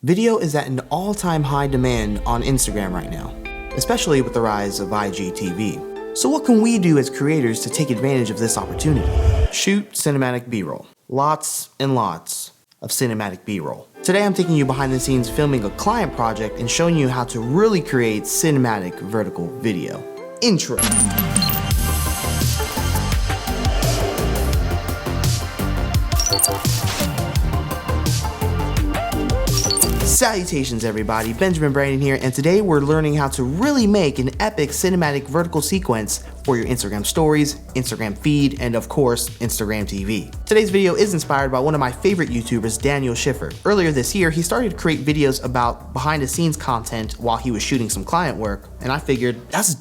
Video is at an all-time high demand on Instagram right now, especially with the rise of IGTV. So what can we do as creators to take advantage of this opportunity? Shoot cinematic B-roll. Lots and lots of cinematic B-roll. Today I'm taking you behind the scenes filming a client project and showing you how to really create cinematic vertical video. Intro. Salutations everybody, Benjamin Brandon here, and today we're learning how to really make an epic cinematic vertical sequence for your Instagram stories, Instagram feed, and of course, Instagram TV. Today's video is inspired by one of my favorite YouTubers, Schiffer. Earlier this year, he started to create videos about behind the scenes content while he was shooting some client work, and I figured, that's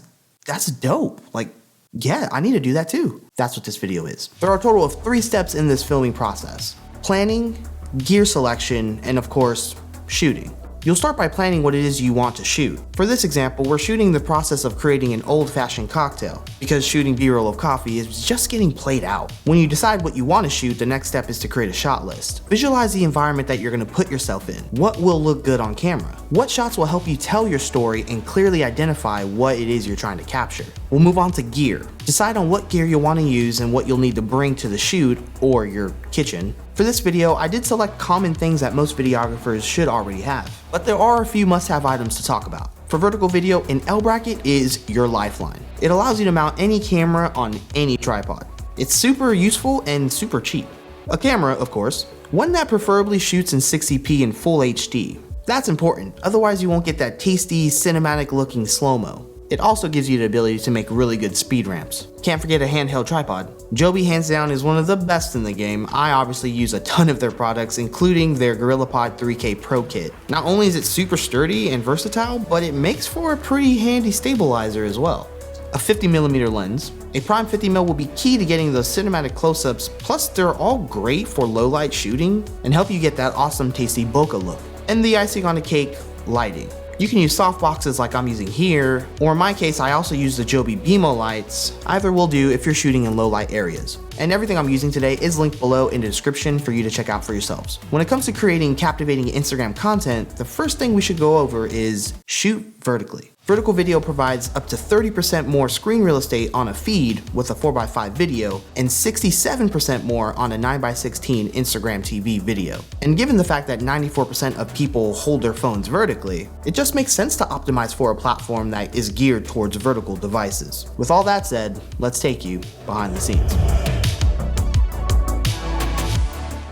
dope. Like, yeah, I need to do that too. That's what this video is. There are a total of 3 steps in this filming process: planning, gear selection, and of course, shooting. You'll start by planning what it is you want to shoot. For this example, we're shooting the process of creating an old-fashioned cocktail, because shooting B-roll of coffee is just getting played out. When you decide what you want to shoot, the next step is to create a shot list. Visualize the environment that you're going to put yourself in. What will look good on camera? What shots will help you tell your story and clearly identify what it is you're trying to capture? We'll move on to gear. Decide on what gear you'll want to use and what you'll need to bring to the shoot or your kitchen. For this video, I did select common things that most videographers should already have, but there are a few must-have items to talk about. For vertical video, an L bracket is your lifeline. It allows you to mount any camera on any tripod. It's super useful and super cheap. A camera, of course, one that preferably shoots in 60p and full HD. That's important, otherwise you won't get that tasty, cinematic looking slow-mo. It also gives you the ability to make really good speed ramps. Can't forget a handheld tripod. Joby hands down is one of the best in the game. I obviously use a ton of their products, including their GorillaPod 3K Pro Kit. Not only is it super sturdy and versatile, but it makes for a pretty handy stabilizer as well. A 50mm lens. A prime 50mm will be key to getting those cinematic close-ups, plus they're all great for low light shooting and help you get that awesome tasty bokeh look. And the icing on the cake, lighting. You can use soft boxes like I'm using here, or in my case I also use the Joby Beamo lights. Either will do if you're shooting in low light areas. And everything I'm using today is linked below in the description for you to check out for yourselves. When it comes to creating captivating Instagram content, the first thing we should go over is shoot vertically. Vertical video provides up to 30% more screen real estate on a feed with a 4x5 video and 67% more on a 9x16 Instagram TV video. And given the fact that 94% of people hold their phones vertically, it just makes sense to optimize for a platform that is geared towards vertical devices. With all that said, let's take you behind the scenes.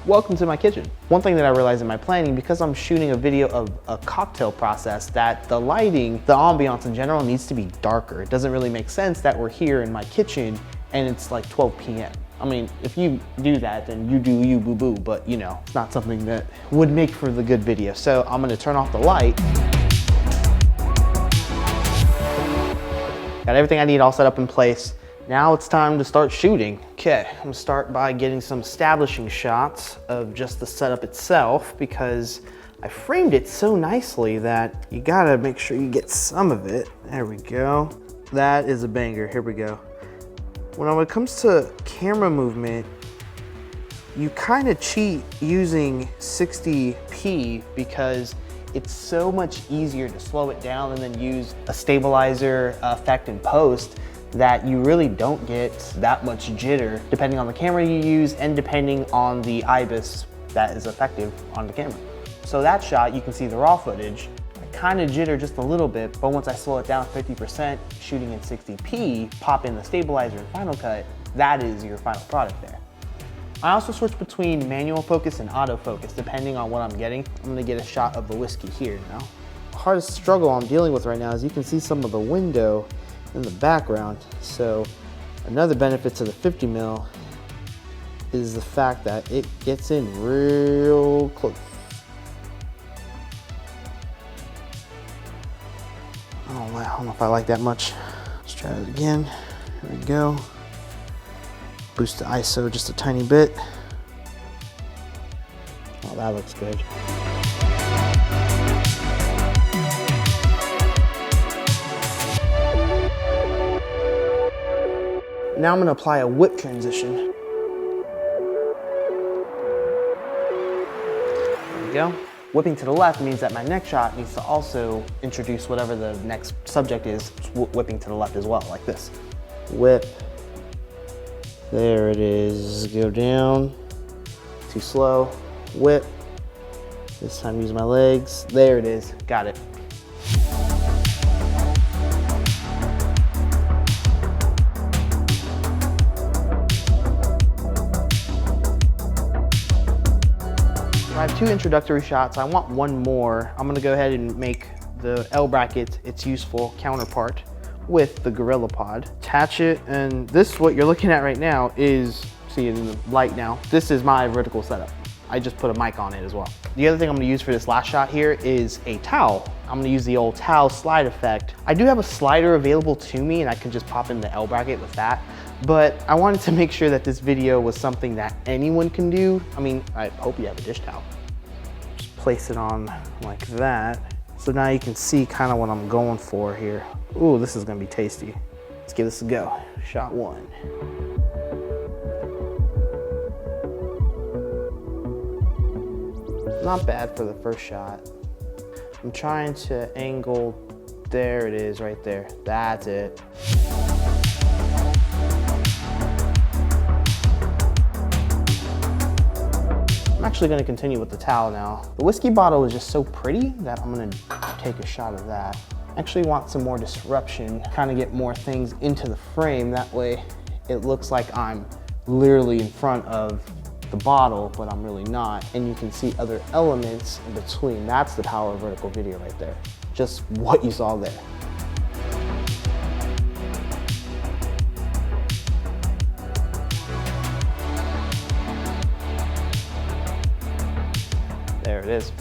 Welcome to my kitchen. One thing that I realized in my planning, because I'm shooting a video of a cocktail process, that the lighting, the ambiance in general needs to be darker. It doesn't really make sense that we're here in my kitchen and it's like 12 p.m. I mean, if you do that, then you do you, boo-boo, but you know, it's not something that would make for the good video. So I'm gonna turn off the light. Got everything I need all set up in place. Now it's time to start shooting. Okay, I'm gonna start by getting some establishing shots of just the setup itself, because I framed it so nicely that you gotta make sure you get some of it. There we go. That is a banger, here we go. When it comes to camera movement, you kind of cheat using 60p because it's so much easier to slow it down and then use a stabilizer effect in post, that you really don't get that much jitter depending on the camera you use and depending on the IBIS that is effective on the camera. So that shot, you can see the raw footage, I kind of jitter just a little bit, but once I slow it down 50%, shooting in 60p, pop in the stabilizer and Final Cut, that is your final product there. I also switch between manual focus and autofocus depending on what I'm getting. I'm gonna get a shot of the whiskey here now. The hardest struggle I'm dealing with right now is you can see some of the window in the background. So another benefit to the 50mm is the fact that it gets in real close. I don't know if I like that much. Let's try it again. Here we go. Boost the ISO just a tiny bit. Oh, that looks good. Now I'm going to apply a whip transition. There we go. Whipping to the left means that my next shot needs to also introduce whatever the next subject is, whipping to the left as well, like this. Whip. There it is. Go down. Too slow. Whip. This time use my legs. There it is. Got it. I have 2 introductory shots. I want one more. I'm gonna go ahead and make the L bracket its useful counterpart with the GorillaPod. Attach it, and this, what you're looking at right now, is, see it in the light now, this is my vertical setup. I just put a mic on it as well. The other thing I'm gonna use for this last shot here is a towel. I'm gonna use the old towel slide effect. I do have a slider available to me, and I can just pop in the L bracket with that. But I wanted to make sure that this video was something that anyone can do. I mean, I hope you have a dish towel. Just place it on like that. So now you can see kind of what I'm going for here. Ooh, this is gonna be tasty. Let's give this a go. Shot 1. Not bad for the first shot. I'm trying to angle, there it is right there. That's it. I'm actually gonna continue with the towel now. The whiskey bottle is just so pretty that I'm gonna take a shot of that. I actually want some more disruption, kind of get more things into the frame. That way it looks like I'm literally in front of the bottle, but I'm really not. And you can see other elements in between. That's the power of vertical video right there. Just what you saw there. There it is.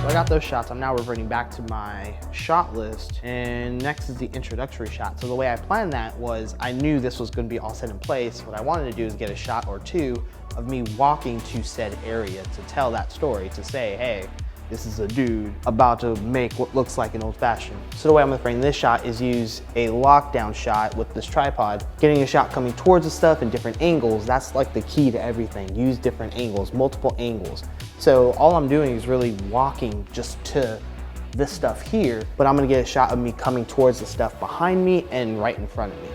I got those shots. I'm now reverting back to my shot list, and next is the introductory shot. So the way I planned that was I knew this was going to be all set in place. What I wanted to do is get a shot or two of me walking to said area to tell that story, to say, hey, this is a dude about to make what looks like an old fashioned. So the way I'm gonna frame this shot is use a lockdown shot with this tripod, getting a shot coming towards the stuff in different angles. That's like the key to everything. Use different angles, multiple angles. So all I'm doing is really walking just to this stuff here, but I'm gonna get a shot of me coming towards the stuff behind me and right in front of me.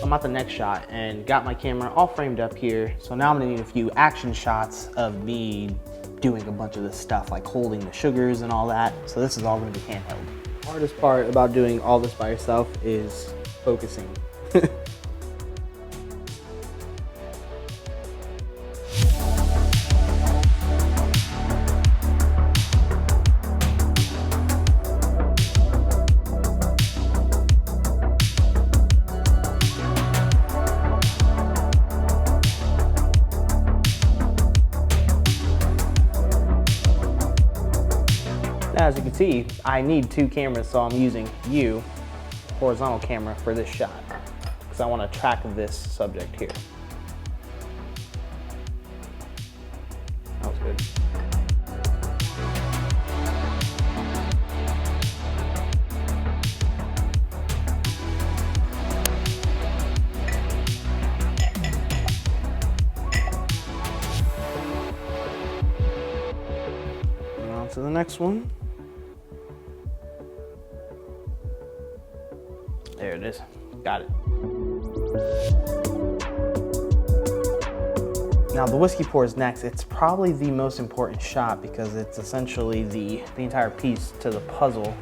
I'm at the next shot and got my camera all framed up here. So now I'm gonna need a few action shots of me doing a bunch of this stuff, like holding the sugars and all that. So this is all gonna be handheld. The hardest part about doing all this by yourself is focusing. As you can see, I need 2 cameras, so I'm using horizontal camera for this shot, because I want to track this subject here. That was good. And on to the next one. There it is. Got it. Now the whiskey pour is next. It's probably the most important shot because it's essentially the entire piece to the puzzle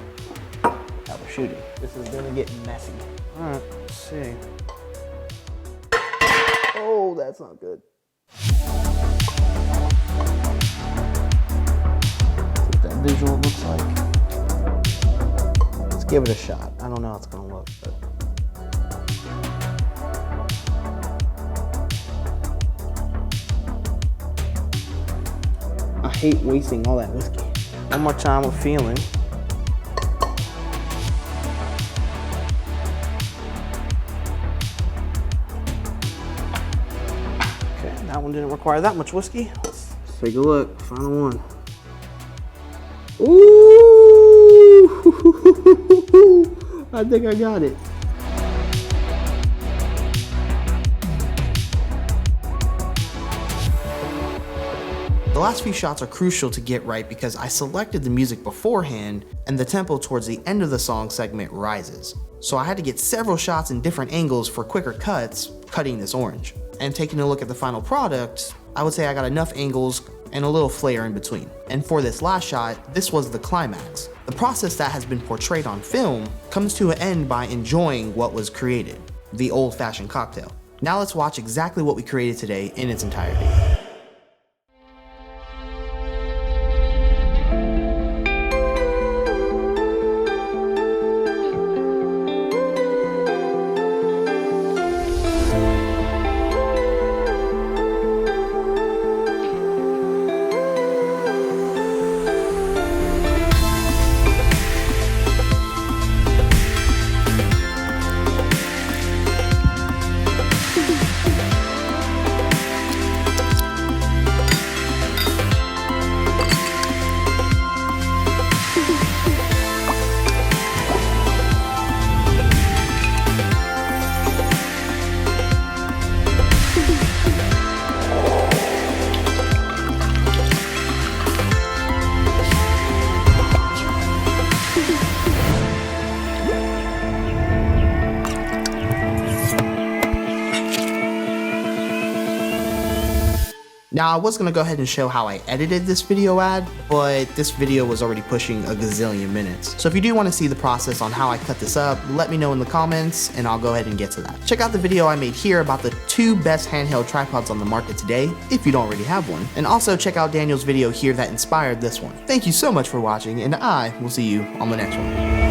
that we're shooting. This is gonna get messy. All right, let's see. Oh, that's not good. That's what that visual looks like. Let's give it a shot. I don't know how it's gonna look, but. I hate wasting all that whiskey. One more time with feeling. Okay, that one didn't require that much whiskey. Let's take a look. Final one. Ooh! I think I got it. The last few shots are crucial to get right because I selected the music beforehand and the tempo towards the end of the song segment rises. So I had to get several shots in different angles for quicker cuts, cutting this orange. And taking a look at the final product, I would say I got enough angles and a little flair in between. And for this last shot, this was the climax. The process that has been portrayed on film comes to an end by enjoying what was created, the old-fashioned cocktail. Now let's watch exactly what we created today in its entirety. Now I was going to go ahead and show how I edited this video ad, but this video was already pushing a gazillion minutes. So if you do want to see the process on how I cut this up, let me know in the comments and I'll go ahead and get to that. Check out the video I made here about the 2 best handheld tripods on the market today, if you don't already have one. And also check out Daniel's video here that inspired this one. Thank you so much for watching and I will see you on the next one.